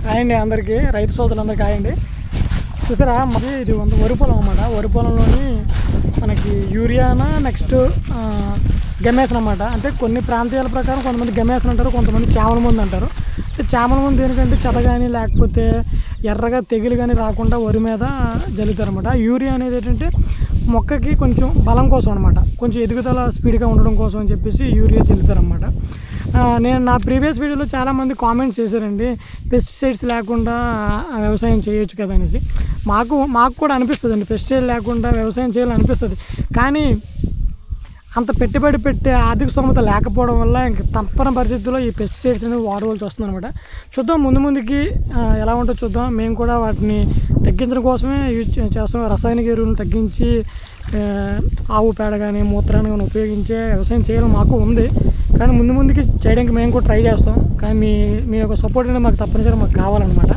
Hi అండి అందరికీ, రైతు సోదరులందరికీ హాయ్ అండి. చూసారా, మరి ఇది వరి పొలం అన్నమాట. వరి పొలంలోని మనకి యూరియానా నెక్స్ట్ గమేసన్ అన్నమాట. అంటే కొన్ని ప్రాంతాల ప్రకారం కొంతమంది గమేసన్ అంటారు, కొంతమంది చామల మందు అంటారు. చామల మందు దేనికంటే చెత్త కానీ లేకపోతే ఎర్రగా తెగులు కానీ రాకుండా వరి మీద జల్లుతారు అనమాట. యూరియా అనేది ఏంటంటే మొక్కకి కొంచెం బలం కోసం అనమాట, కొంచెం ఎదుగుదల స్పీడ్గా ఉండడం కోసం అని చెప్పేసి యూరియా జల్లుతారు అనమాట. నేను నా ప్రీవియస్ వీడియోలో చాలామంది కామెంట్స్ చేశారండి, పెస్టిసైడ్స్ లేకుండా వ్యవసాయం చేయొచ్చు కదా అనేసి. మాకు కూడా అనిపిస్తుంది అండి, పెస్టిసైడ్ లేకుండా వ్యవసాయం చేయాలని అనిపిస్తుంది. కానీ అంత పెట్టుబడి పెట్టే ఆర్థిక స్తోమత లేకపోవడం వల్ల ఇంక తప్పని పరిస్థితుల్లో ఈ పెస్టిసైడ్స్ అనేవి వాడవలసి వస్తుంది అనమాట. చూద్దాం ముందుకి ఎలా ఉంటుందో చూద్దాం. మేము కూడా వాటిని తగ్గించడం కోసమే యూజ్ చేస్తాం. రసాయనిక ఎరువులను తగ్గించి ఆవు పేడ కానీ మూత్రాన్ని కానీ ఉపయోగించే వ్యవసాయం చేయడం మాకు ఉంది. కానీ ముందుకి చేయడానికి మేము కూడా ట్రై చేస్తాం. కానీ మీ యొక్క సపోర్ట్ అనేది మాకు తప్పనిసరిగా మాకు కావాలన్నమాట.